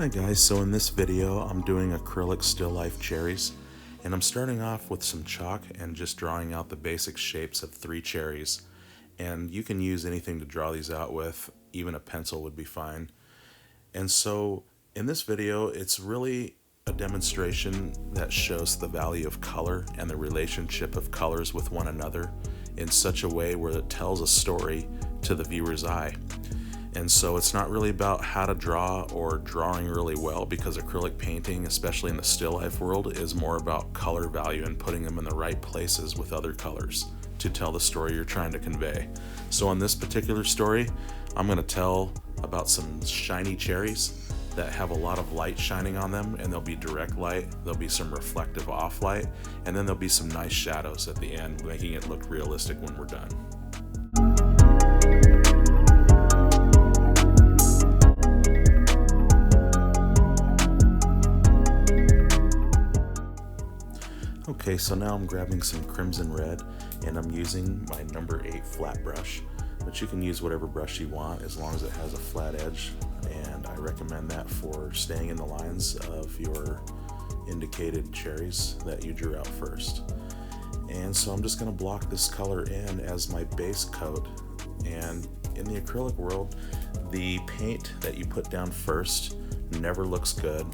Hi guys, so in this video I'm doing acrylic still life cherries, and I'm starting off with some chalk and just drawing out the basic shapes of 3 cherries. And you can use anything to draw these out with, even a pencil would be fine. And so in this video it's really a demonstration that shows the value of color and the relationship of colors with one another in such a way where it tells a story to the viewer's eye. And so it's not really about how to draw or drawing really well, because acrylic painting, especially in the still life world, is more about color value and putting them in the right places with other colors to tell the story you're trying to convey. So on this particular story, I'm going to tell about some shiny cherries that have a lot of light shining on them, and there'll be direct light, there'll be some reflective off light, and then there'll be some nice shadows at the end, making it look realistic when we're done. Okay, so now I'm grabbing some crimson red and I'm using my number 8 flat brush, but you can use whatever brush you want as long as it has a flat edge, and I recommend that for staying in the lines of your indicated cherries that you drew out first. And so I'm just going to block this color in as my base coat. And in the acrylic world, the paint that you put down first never looks good.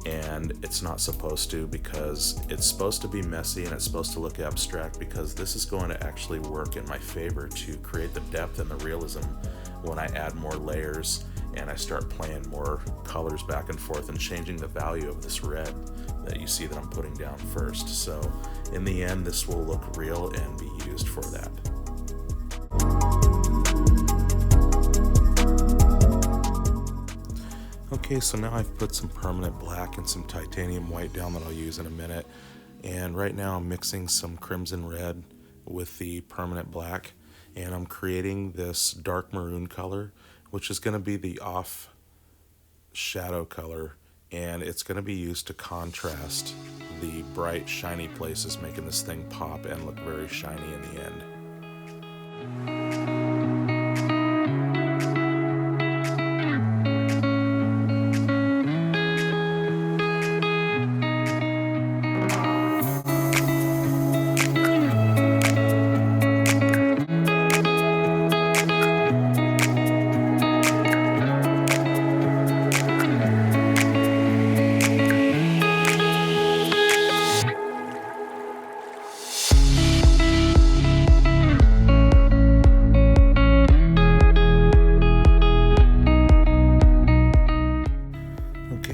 And it's not supposed to, because it's supposed to be messy and it's supposed to look abstract, because this is going to actually work in my favor to create the depth and the realism when I add more layers and I start playing more colors back and forth and changing the value of this red that you see that I'm putting down first. So in the end, this will look real and be used for that. Okay, so now I've put some permanent black and some titanium white down that I'll use in a minute. And right now I'm mixing some crimson red with the permanent black, and I'm creating this dark maroon color, which is going to be the off shadow color, and it's going to be used to contrast the bright shiny places, making this thing pop and look very shiny in the end.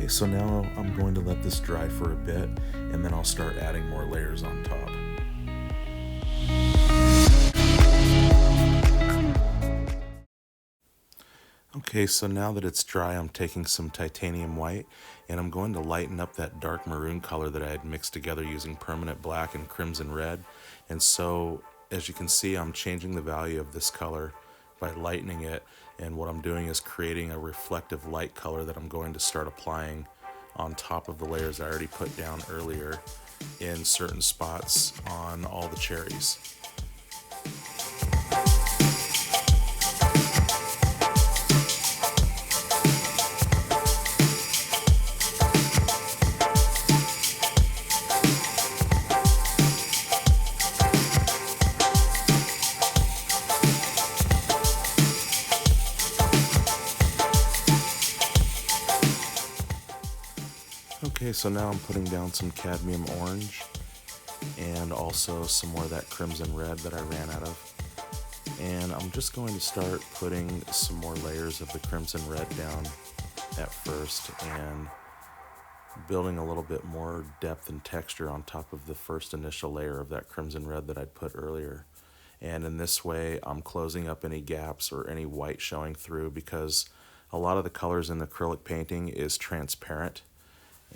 So now I'm going to let this dry for a bit, and then I'll start adding more layers on top. Okay, so now that it's dry, I'm taking some titanium white and I'm going to lighten up that dark maroon color that I had mixed together using permanent black and crimson red. And so as you can see, I'm changing the value of this color by lightening it, and what I'm doing is creating a reflective light color that I'm going to start applying on top of the layers I already put down earlier in certain spots on all the cherries. Okay, so now I'm putting down some Cadmium Orange and also some more of that crimson red that I ran out of. And I'm just going to start putting some more layers of the crimson red down at first and building a little bit more depth and texture on top of the first initial layer of that crimson red that I'd put earlier. And in this way, I'm closing up any gaps or any white showing through, because a lot of the colors in acrylic painting is transparent,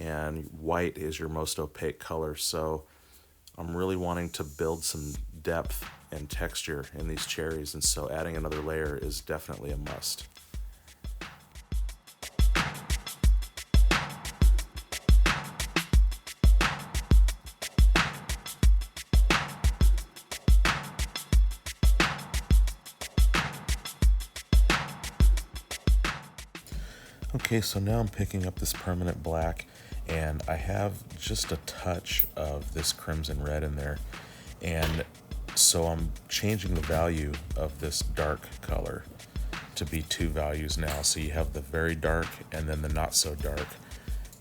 and white is your most opaque color. So I'm really wanting to build some depth and texture in these cherries, and so adding another layer is definitely a must. Okay, so now I'm picking up this permanent black, and I have just a touch of this crimson red in there. And so I'm changing the value of this dark color to be two values now. So you have the very dark and then the not so dark.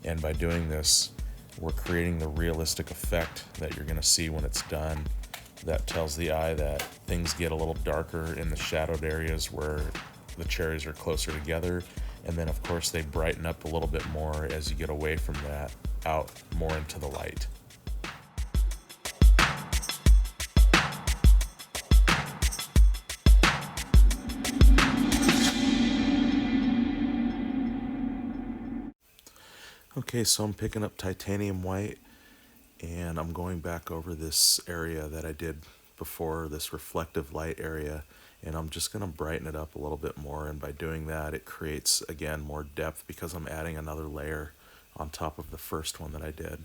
And by doing this, we're creating the realistic effect that you're gonna see when it's done. That tells the eye that things get a little darker in the shadowed areas where the cherries are closer together. And then of course they brighten up a little bit more as you get away from that, out more into the light. Okay, so I'm picking up titanium white, and I'm going back over this area that I did before, this reflective light area, and I'm just going to brighten it up a little bit more. And by doing that, it creates again more depth because I'm adding another layer on top of the first one that I did.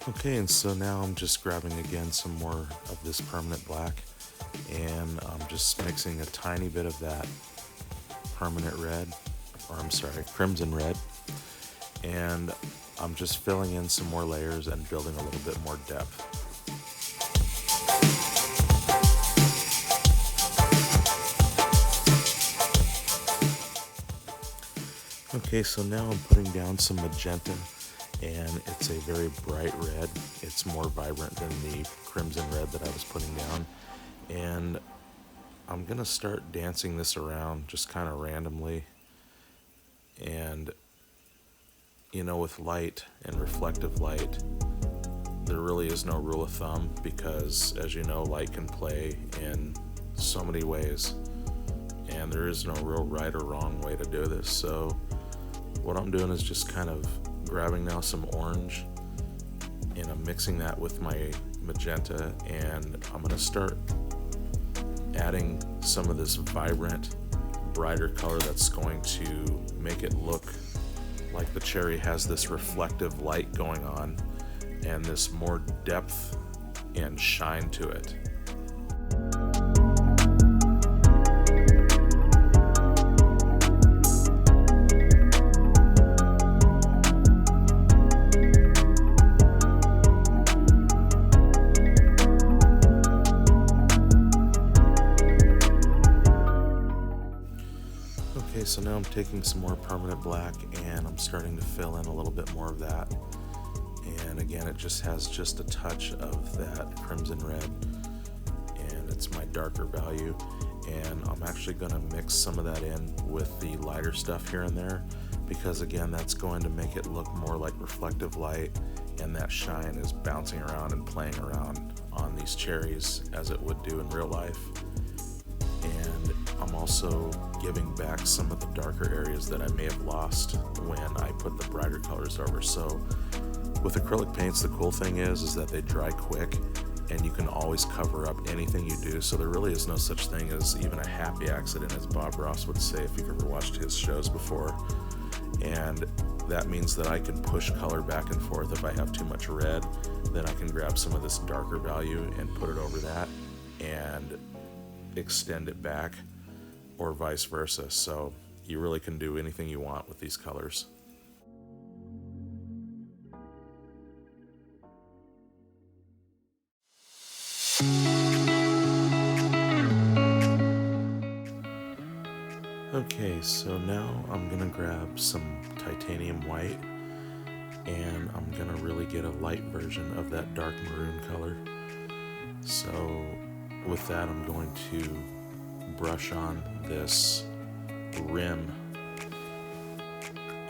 Okay, and so now I'm just grabbing again some more of this permanent black, and I'm just mixing a tiny bit of that permanent red, or I'm sorry, crimson red, and I'm just filling in some more layers and building a little bit more depth. Okay, so now I'm putting down some magenta, and it's a very bright red. It's more vibrant than the crimson red that I was putting down. And I'm gonna start dancing this around just kind of randomly. And you know, with light and reflective light, there really is no rule of thumb because, as you know, light can play in so many ways, and there is no real right or wrong way to do this. So what I'm doing is just kind of grabbing now some orange, and I'm mixing that with my magenta, and I'm gonna start adding some of this vibrant, brighter color that's going to make it look like the cherry has this reflective light going on and this more depth and shine to it. Okay, so now I'm taking some more permanent black and I'm starting to fill in a little bit more of that. And again, it just has just a touch of that crimson red, and it's my darker value. And I'm actually going to mix some of that in with the lighter stuff here and there, because again, that's going to make it look more like reflective light, and that shine is bouncing around and playing around on these cherries as it would do in real life. And I'm also giving back some of the darker areas that I may have lost when I put the brighter colors over. So with acrylic paints, the cool thing is that they dry quick, and you can always cover up anything you do. So there really is no such thing as even a happy accident, as Bob Ross would say if you've ever watched his shows before. And that means that I can push color back and forth. If I have too much red, then I can grab some of this darker value and put it over that and extend it back, or vice versa. So you really can do anything you want with these colors. Okay, so now I'm gonna grab some titanium white, and I'm gonna really get a light version of that dark maroon color. So with that, I'm going to brush on this rim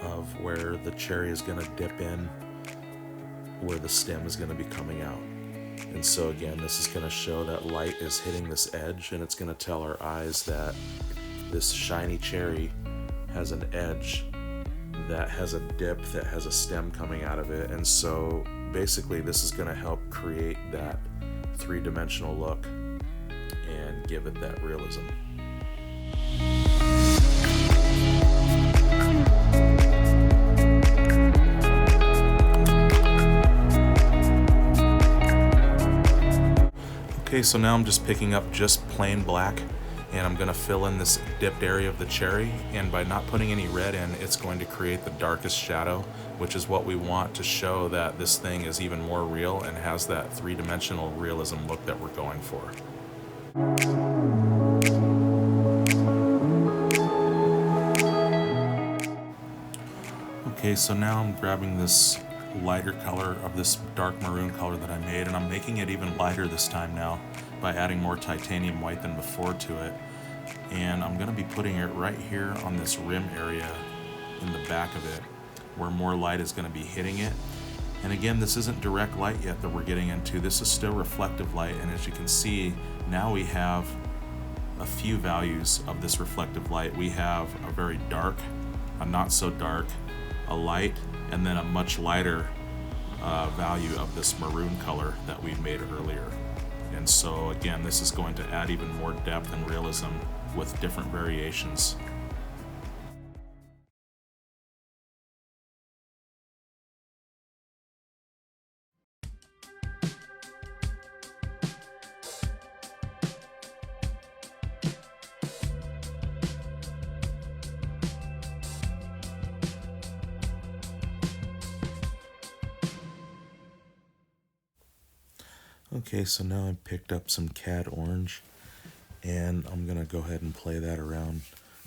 of where the cherry is going to dip in, where the stem is going to be coming out. And so again, this is going to show that light is hitting this edge, and it's going to tell our eyes that this shiny cherry has an edge that has a dip that has a stem coming out of it, and so basically this is going to help create that three-dimensional look and give it that realism. Okay, so now I'm just picking up just plain black, and I'm going to fill in this dipped area of the cherry, and by not putting any red in, it's going to create the darkest shadow, which is what we want to show that this thing is even more real and has that three-dimensional realism look that we're going for. Okay, so now I'm grabbing this lighter color of this dark maroon color that I made, and I'm making it even lighter this time now by adding more titanium white than before to it. And I'm going to be putting it right here on this rim area in the back of it where more light is going to be hitting it. And again, this isn't direct light yet that we're getting into. This is still reflective light, and as you can see, now we have a few values of this reflective light. We have a very dark, a not so dark, a light, and then a much lighter value of this maroon color that we made earlier. And so again, this is going to add even more depth and realism with different variations. Okay, so now I picked up some Cad Orange, and I'm gonna go ahead and play that around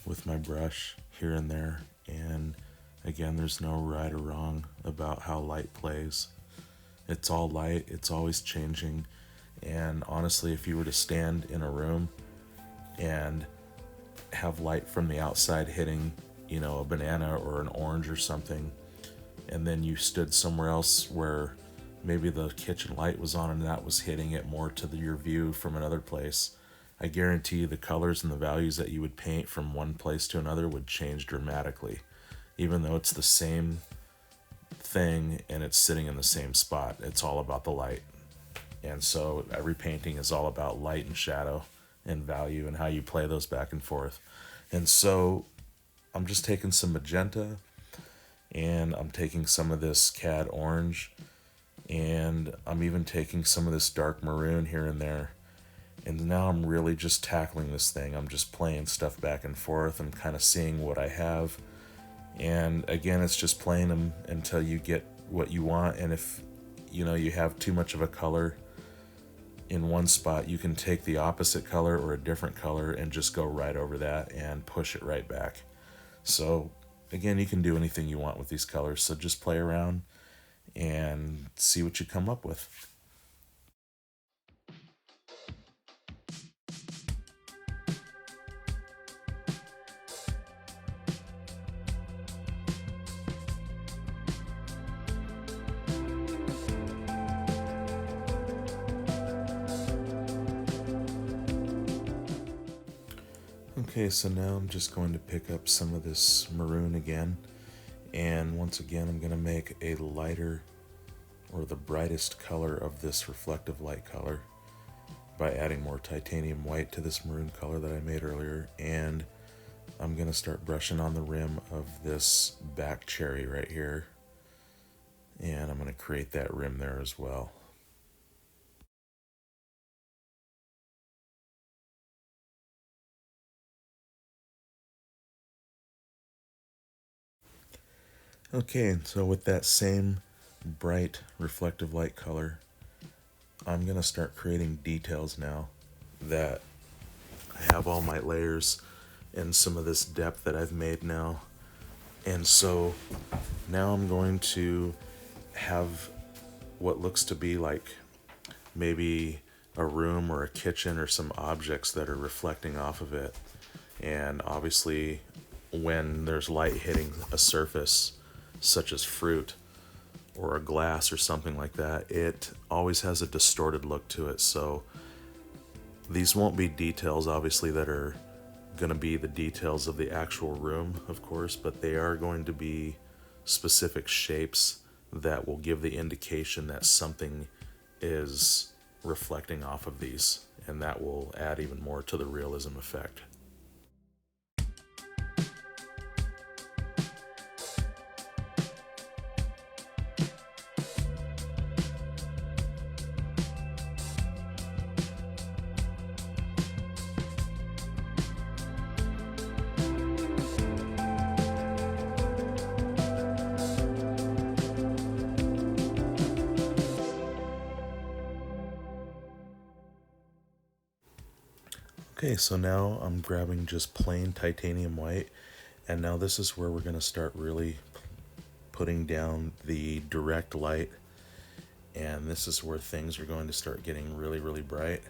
with my brush here and there. And again, there's no right or wrong about how light plays. It's all light, it's always changing. And honestly, if you were to stand in a room and have light from the outside hitting, you know, a banana or an orange or something, and then you stood somewhere else where maybe the kitchen light was on and that was hitting it more to your view from another place, I guarantee you the colors and the values that you would paint from one place to another would change dramatically, even though it's the same thing and it's sitting in the same spot. It's all about the light. And so every painting is all about light and shadow and value and how you play those back and forth. And so I'm just taking some magenta, and I'm taking some of this Cad Orange, and I'm even taking some of this dark maroon here and there. And now I'm really just tackling this thing. I'm just playing stuff back and forth and kind of seeing what I have. And again, it's just playing them until you get what you want. And if you know you have too much of a color in one spot, you can take the opposite color or a different color and just go right over that and push it right back. So again, you can do anything you want with these colors. So just play around and see what you come up with. Okay, so now I'm just going to pick up some of this maroon again, and once again I'm going to make a lighter or the brightest color of this reflective light color by adding more titanium white to this maroon color that I made earlier. And I'm going to start brushing on the rim of this back cherry right here, and I'm going to create that rim there as well. Okay, and so with that same bright reflective light color, I'm going to start creating details now that I have all my layers and some of this depth that I've made now. And so now I'm going to have what looks to be like maybe a room or a kitchen or some objects that are reflecting off of it. And obviously when there's light hitting a surface such as fruit or a glass or something like that, it always has a distorted look to it. So these won't be details obviously that are going to be the details of the actual room, of course, but they are going to be specific shapes that will give the indication that something is reflecting off of these, and that will add even more to the realism effect. Okay, so now I'm grabbing just plain titanium white, and now this is where we're going to start really putting down the direct light, and this is where things are going to start getting really, really bright,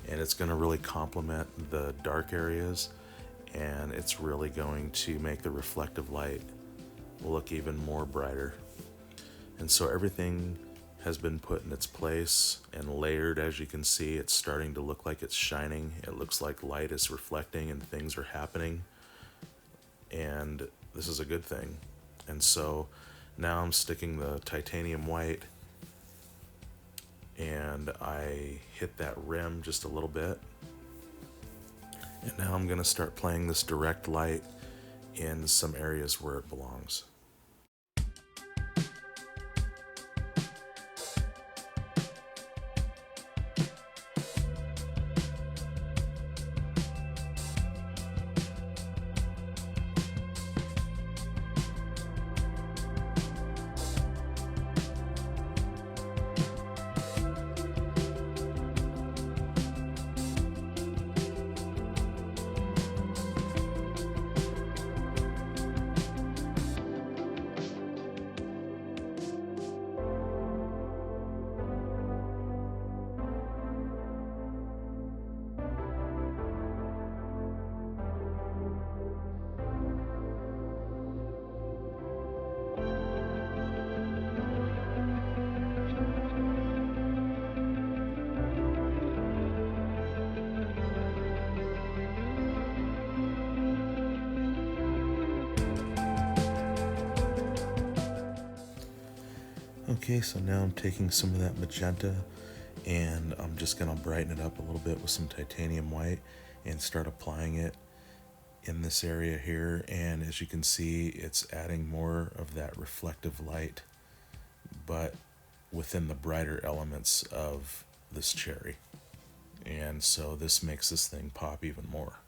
and it's going to really complement the dark areas, and it's really going to make the reflective light look even more brighter. And so everything has been put in its place and layered. As you can see, it's starting to look like it's shining. It looks like light is reflecting and things are happening, and this is a good thing. And so now I'm sticking the titanium white, and I hit that rim just a little bit, and now I'm going to start playing this direct light in some areas where it belongs. Okay, so now I'm taking some of that magenta, and I'm just going to brighten it up a little bit with some titanium white and start applying it in this area here. And as you can see, it's adding more of that reflective light, but within the brighter elements of this cherry. And so this makes this thing pop even more.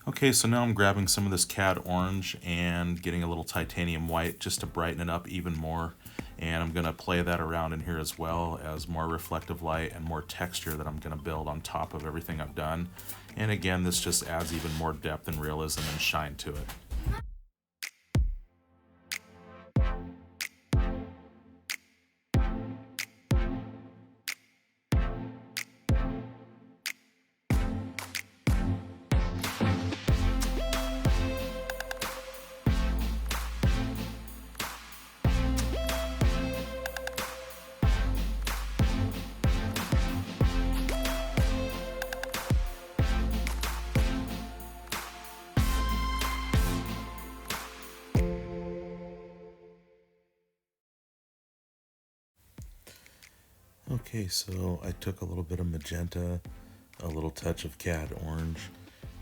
Okay, so now I'm grabbing some of this cad orange and getting a little titanium white just to brighten it up even more. And I'm going to play that around in here as well as more reflective light and more texture that I'm going to build on top of everything I've done. And again, this just adds even more depth and realism and shine to it. Okay, so I took a little bit of magenta, a little touch of cad orange,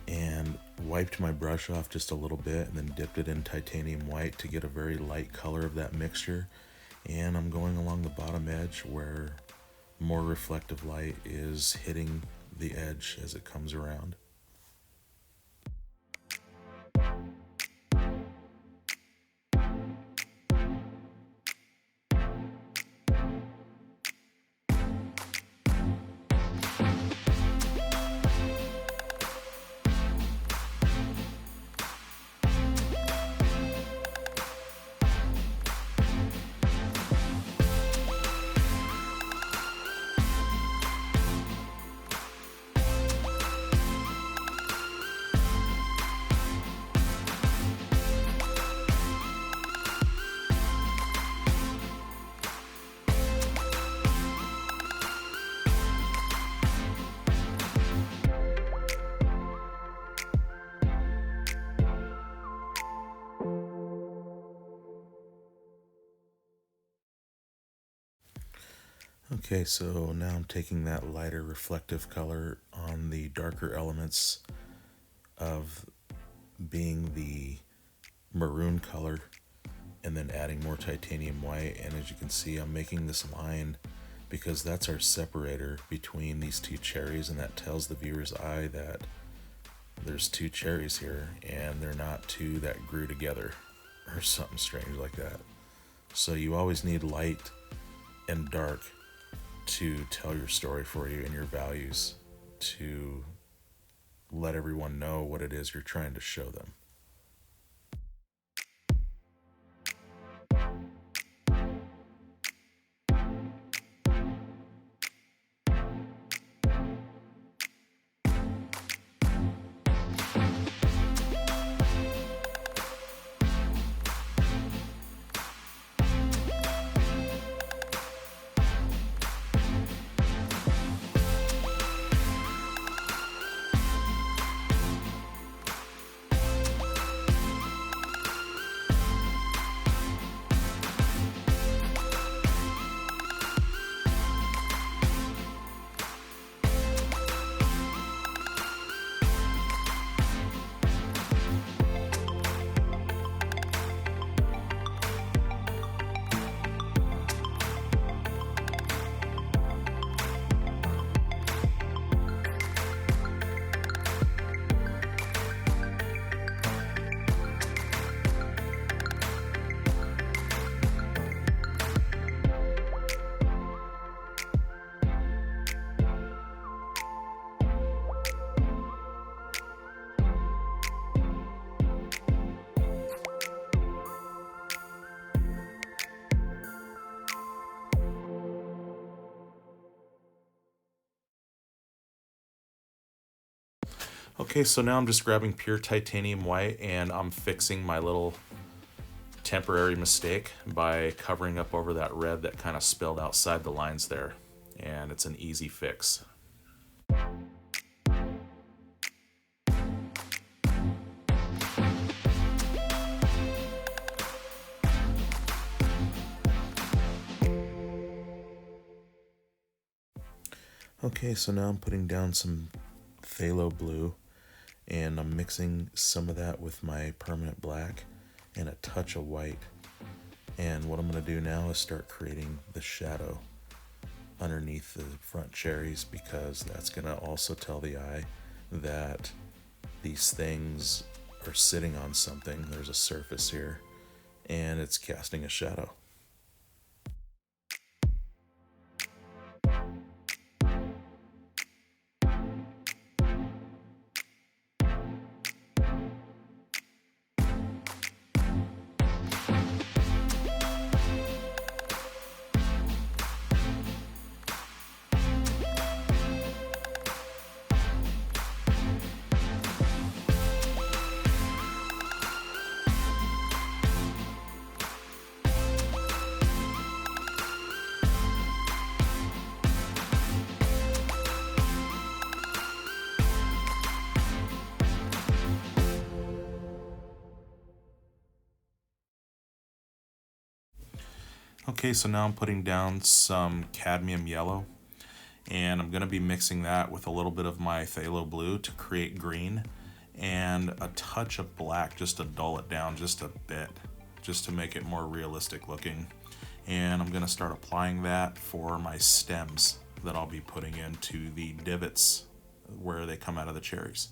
and wiped my brush off just a little bit and then dipped it in titanium white to get a very light color of that mixture. And I'm going along the bottom edge where more reflective light is hitting the edge as it comes around. Okay, so now I'm taking that lighter reflective color on the darker elements of being the maroon color and then adding more titanium white. And as you can see, I'm making this line because that's our separator between these two cherries, and that tells the viewer's eye that there's two cherries here and they're not two that grew together or something strange like that. So you always need light and dark to tell your story for you and your values, to let everyone know what it is you're trying to show them. Okay, so now I'm just grabbing pure titanium white and I'm fixing my little temporary mistake by covering up over that red that kind of spilled outside the lines there. And it's an easy fix. Okay, so now I'm putting down some Phthalo Blue and I'm mixing some of that with my permanent black and a touch of white. And what I'm going to do now is start creating the shadow underneath the front cherries, because that's going to also tell the eye that these these things are sitting on something. There's a surface here, and it's casting a shadow. Okay, so now I'm putting down some Cadmium Yellow, and I'm going to be mixing that with a little bit of my Phthalo Blue to create green, and a touch of black just to dull it down just a bit, just to make it more realistic looking. And I'm going to start applying that for my stems that I'll be putting into the divots where they come out of the cherries.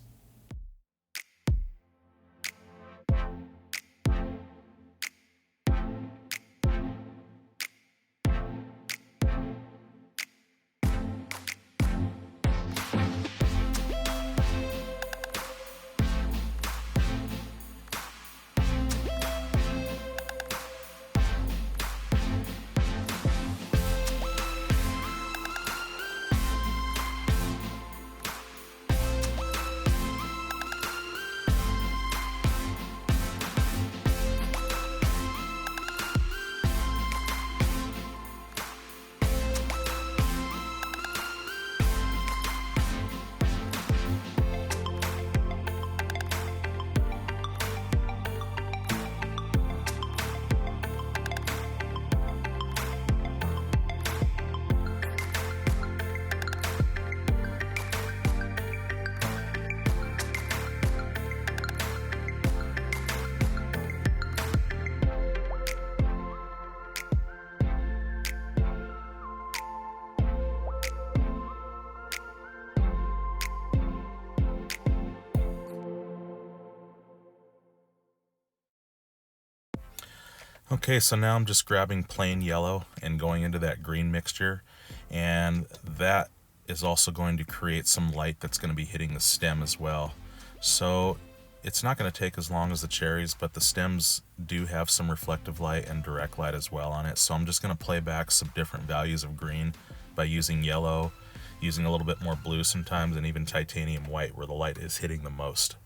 Okay, so now I'm just grabbing plain yellow and going into that green mixture, and that is also going to create some light that's going to be hitting the stem as well. So it's not going to take as long as the cherries, but the stems do have some reflective light and direct light as well on it. So I'm just going to play back some different values of green by using yellow, using a little bit more blue sometimes, and even titanium white where the light is hitting the most.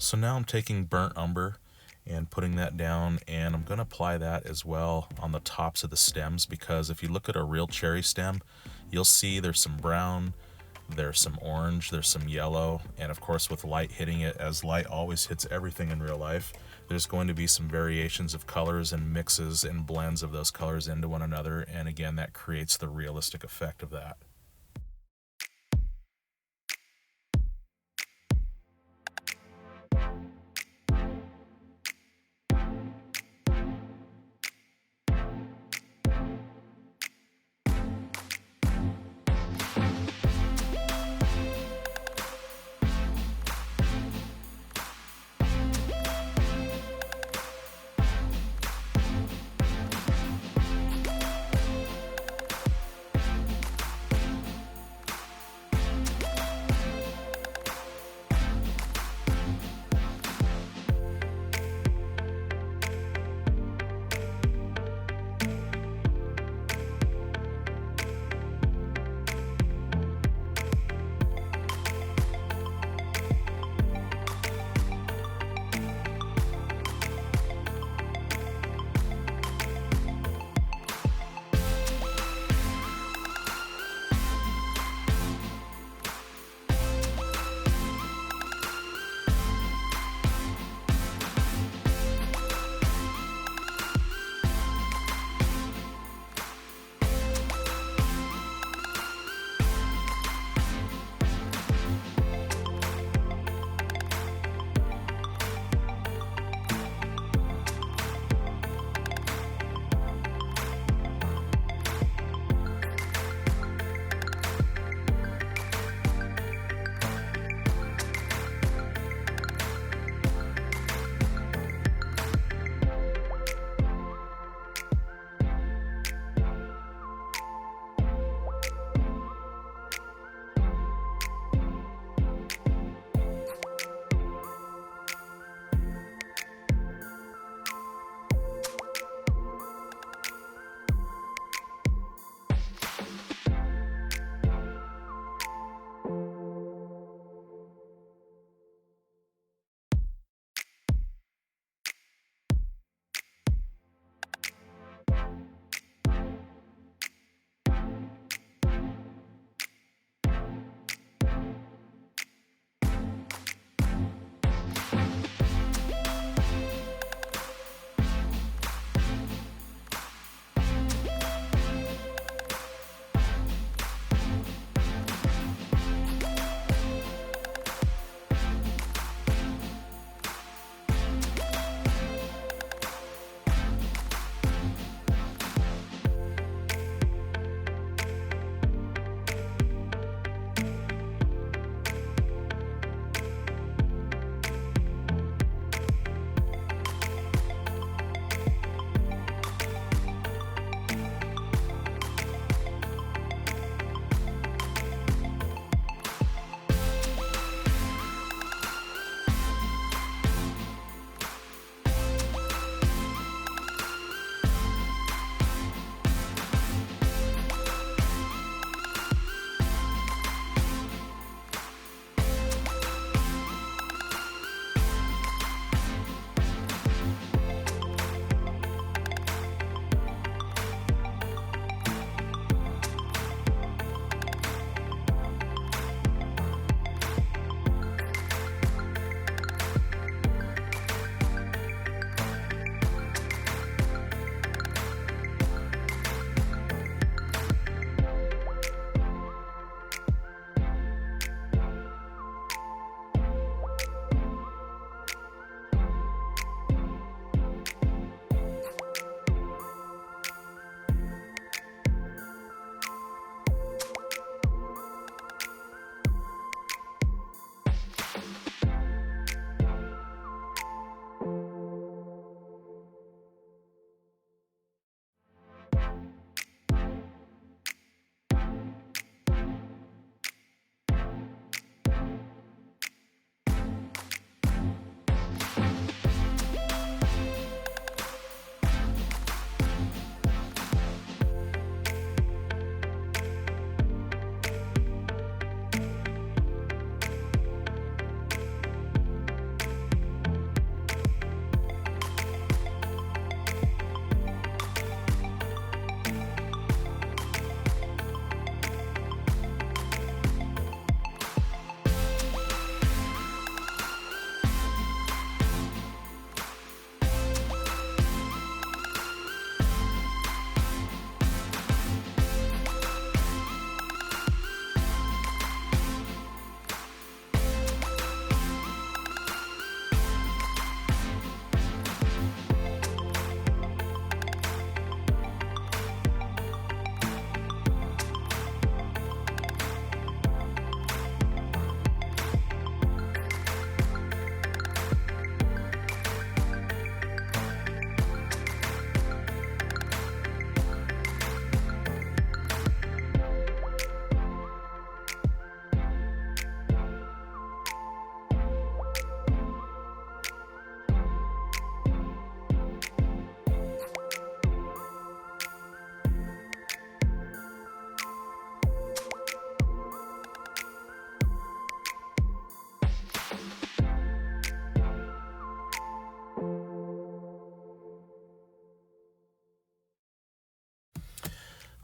So now I'm taking burnt umber and putting that down, and I'm going to apply that as well on the tops of the stems, because if you look at a real cherry stem, you'll see there's some brown, there's some orange, there's some yellow, and of course with light hitting it, as light always hits everything in real life, there's going to be some variations of colors and mixes and blends of those colors into one another, and again that creates the realistic effect of that.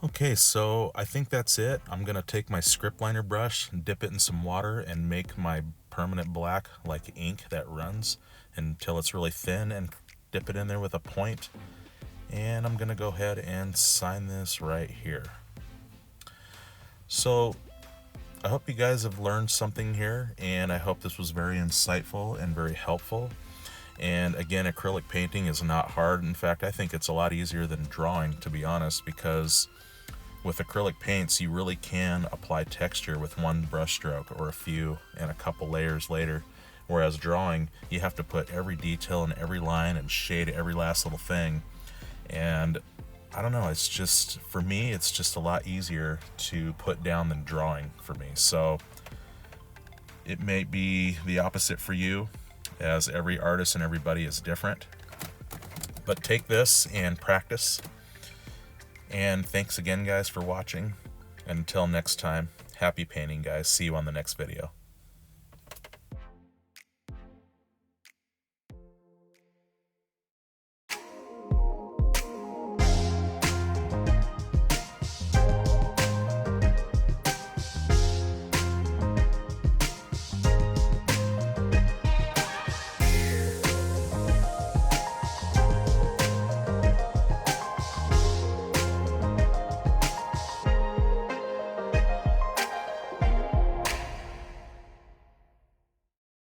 Okay, so I think that's it. I'm gonna take my script liner brush and dip it in some water and make my permanent black like ink that runs until it's really thin, and dip it in there with a point. And I'm gonna go ahead and sign this right here. So I hope you guys have learned something here, and I hope this was very insightful and very helpful. And again, acrylic painting is not hard. In fact, I think it's a lot easier than drawing, to be honest, because with acrylic paints, you really can apply texture with one brush stroke or a few and a couple layers later. Whereas drawing, you have to put every detail in every line and shade every last little thing. And I don't know, it's just, for me, it's just a lot easier to put down than drawing for me. So it may be the opposite for you, as every artist and everybody is different. But take this and practice. And thanks again, guys, for watching. Until next time, happy painting, guys. See you on the next video.